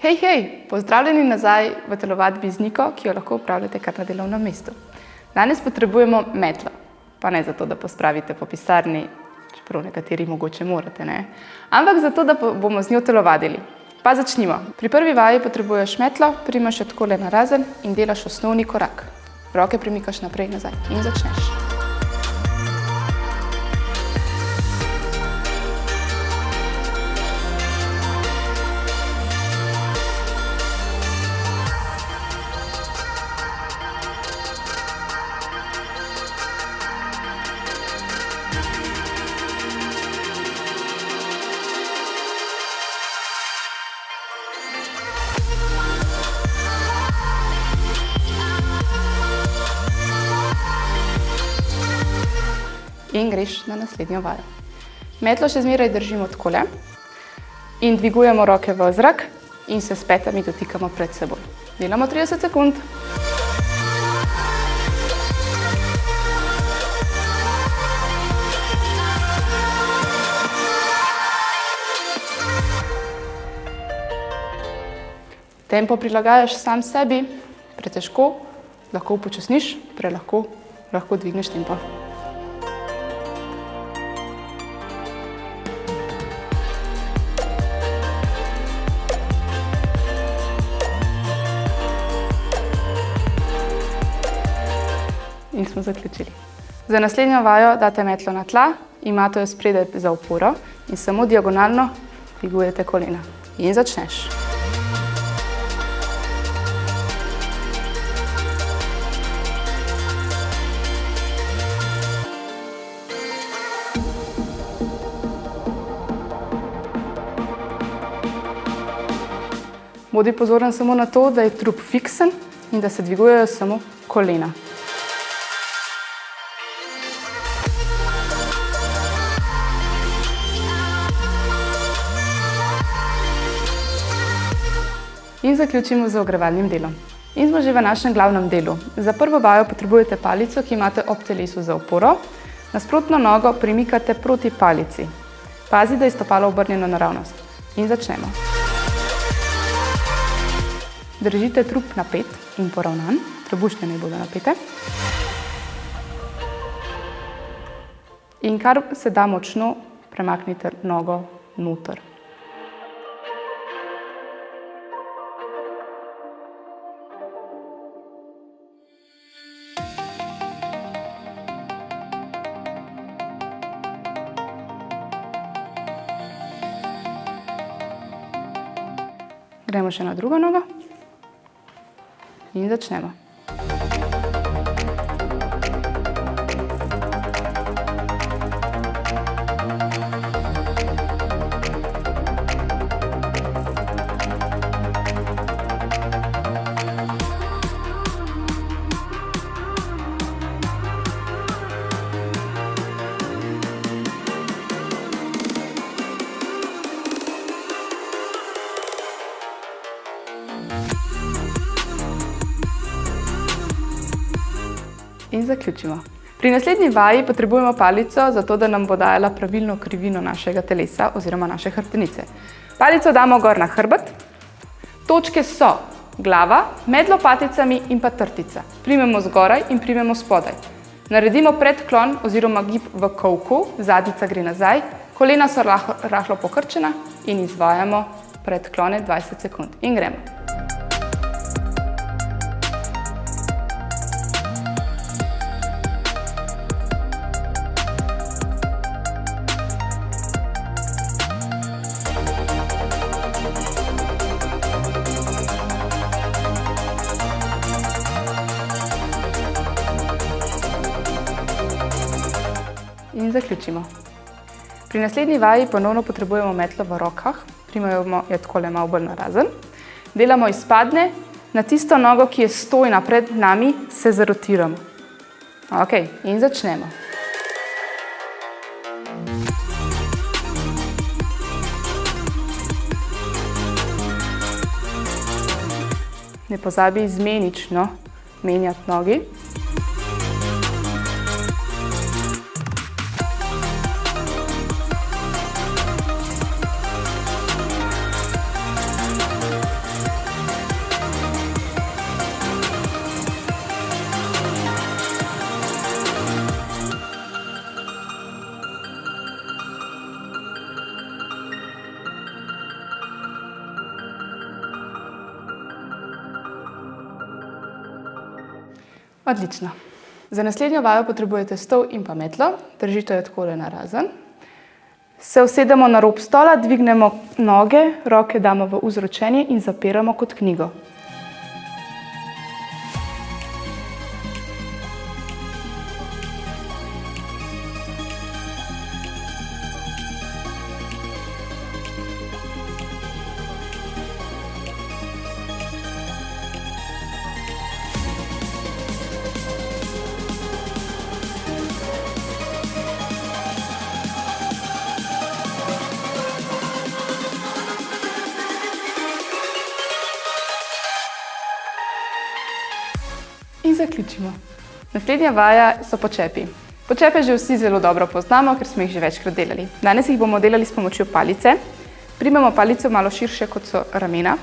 Hej, pozdravljeni nazaj v telovadbi z Niko, ki jo lahko upravljate kar na delovnem mestu. Danes potrebujemo metlo, pa ne zato, da pospravite po pisarni, čeprav nekateri mogoče morate, ne? Ampak zato, da bomo z njo telovadili. Pa začnimo. Pri prvi vaji potrebuješ metlo, primaš jo takole narazen in delaš osnovni korak. Roke premikaš naprej in nazaj in začneš. In greš na naslednjo vajo. Metlo še zmeraj držimo takole in dvigujemo roke v zrak in se s petami dotikamo pred seboj. Delamo 30 sekund. Tempo prilagajaš sam sebi, pretežko, lahko upočasniš, prelahko, lahko dvigneš tempo. In smo zaključili. Za naslednjo vajo date metlo na tla, imate jo spredaj za oporo in samo diagonalno dvigujete kolena. In začneš. Bodi pozoren samo na to, da je trup fiksen in da se dvigujejo samo kolena. In zaključimo z ogrevalnim delom. In smo že v našem glavnem delu. Za prvo vajo potrebujete palico, ki imate ob telesu za oporo. Nasprotno nogo premikate proti palici. Pazi, da je stopalo obrnjeno naravnost. In začnemo. Držite trup napet in poravnan. Trebušne naj bodo napete. In kar se da močno, premaknite nogo noter. Gremo še na drugo nogo in začnemo. In zaključimo. Pri naslednji vaji potrebujemo palico, zato da nam bo dajala pravilno krivino našega telesa oziroma naše hrbtenice. Palico damo gor na hrbet. Točke so glava, med lopaticami in pa trtica. Primemo zgoraj in primemo spodaj. Naredimo predklon oziroma gib v kolku, zadnjica gre nazaj, kolena so rahlo pokrčena in izvajamo predklone 20 sekund. In gremo. In zaključimo. Pri naslednji vaji ponovno potrebujemo metlo v rokah, primemo jo takole malo bolj narazen. Delamo izpadne, na tisto nogo, ki je stojna pred nami, se zarotiramo. Ok, in začnemo. Ne pozabi izmenično menjati nogi. Odlično. Za naslednjo vajo potrebujete stol in pa metlo, držite jo takole narazen. Se usedemo na rob stola, dvignemo noge, roke damo v vzročenje in zapiramo kot knjigo. In zaključimo. Naslednja vaja so počepi. Počepe že vsi zelo dobro poznamo, ker smo jih že večkrat delali. Danes jih bomo delali s pomočjo palice. Primemo palico malo širše, kot so ramena.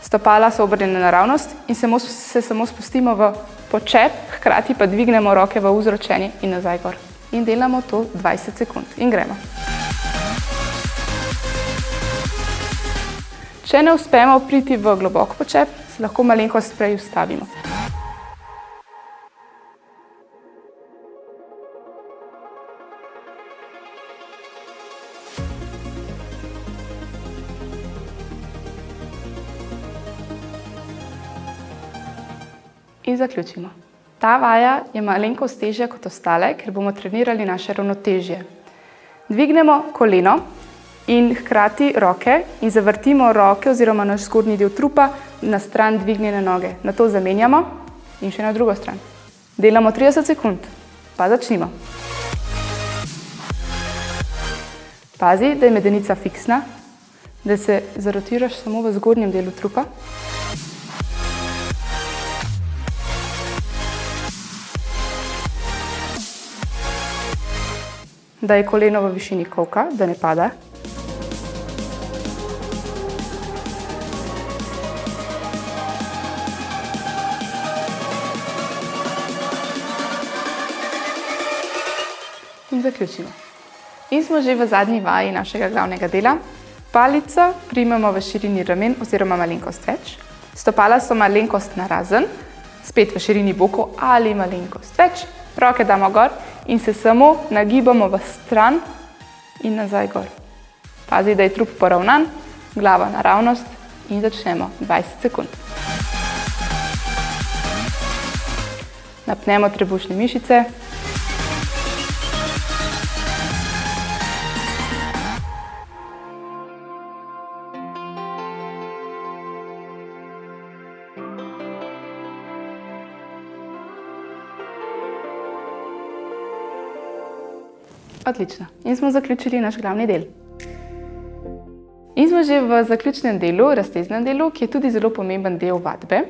Stopala so obrnjene naravnost in se samo spustimo v počep, hkrati pa dvignemo roke v vzročenje in nazaj gor. In delamo to 20 sekund. In gremo. Če ne uspemo priti v globok počep, se lahko malenkost prej ustavimo. In zaključimo. Ta vaja je malenkost težja kot ostale, ker bomo trenirali naše ravnotežje. Dvignemo koleno in hkrati roke in zavrtimo roke oziroma naš zgornji del trupa na stran dvignjene noge. Nato zamenjamo in še na drugo stran. Delamo 30 sekund, pa začnimo. Pazi, da je medenica fiksna, da se zarotiraš samo v zgornjem delu trupa. Da je koleno v višini kolka, da ne pada. In zaključimo. In smo že v zadnji vaji našega glavnega dela. Palico primemo v širini ramen oziroma malenkost več. Stopala so malenkost narazen, spet v širini bokov ali malenkost več. Roke damo gor in se samo nagibamo v stran in nazaj gor. Pazi, da je trup poravnan, glava naravnost in začnemo 20 sekund. Napnemo trebušne mišice. Odlično. In smo zaključili naš glavni del. In smo že v zaključnem delu, razteznem delu, ki je tudi zelo pomemben del vadbe.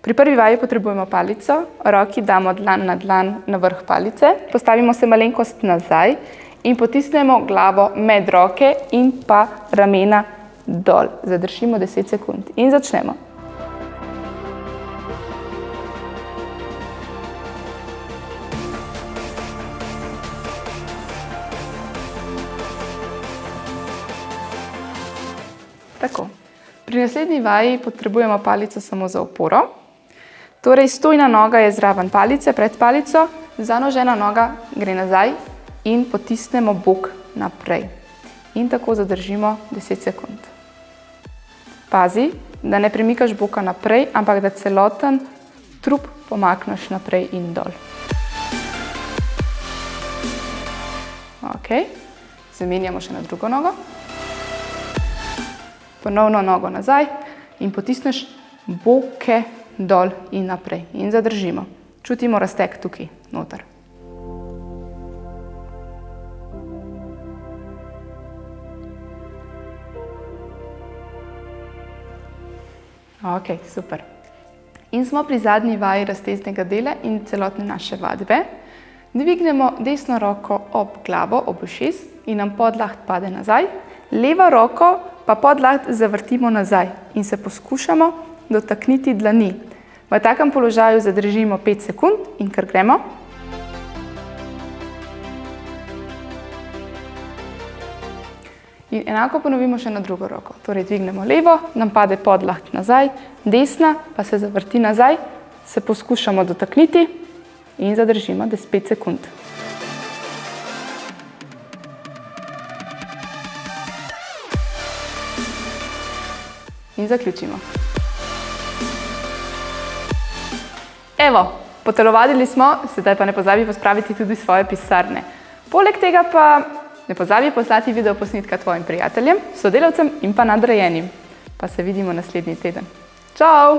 Pri prvi vaji potrebujemo palico, roki damo dlan na vrh palice, postavimo se malenkost nazaj in potisnemo glavo med roke in pa ramena dol. Zadržimo 10 sekund in začnemo. Tako. Pri naslednji vaji potrebujemo palico samo za oporo. Torej, stojna noga je zraven palice, pred palico, zanožena noga gre nazaj in potisnemo bok naprej. In tako zadržimo 10 sekund. Pazi, da ne premikaš boka naprej, ampak da celoten trup pomakneš naprej in dol. Ok, zamenjamo še na drugo nogo. Ponovno nogo nazaj in potisneš boke dol in naprej. In zadržimo. Čutimo razteg tukaj, noter. Ok, super. In smo pri zadnji vaji razteznega dela in celotne naše vadbe. Dvignemo desno roko ob glavo, ob ušes in nam podlaht pade nazaj. Levo roko pa podlaht zavrtimo nazaj in se poskušamo dotakniti dlani. V takem položaju zadržimo 5 sekund in kar gremo. In enako ponovimo še na drugo roko. Torej dvignemo levo, nam pade podlaht nazaj, desna pa se zavrti nazaj, se poskušamo dotakniti in zadržimo 5 sekund. In zaključimo. Evo, potelovadili smo, sedaj pa ne pozabi pospraviti tudi svoje pisarne. Poleg tega pa ne pozabi poslati video posnetka tvojim prijateljem, sodelavcem in pa nadrejenim. Pa se vidimo naslednji teden. Čau!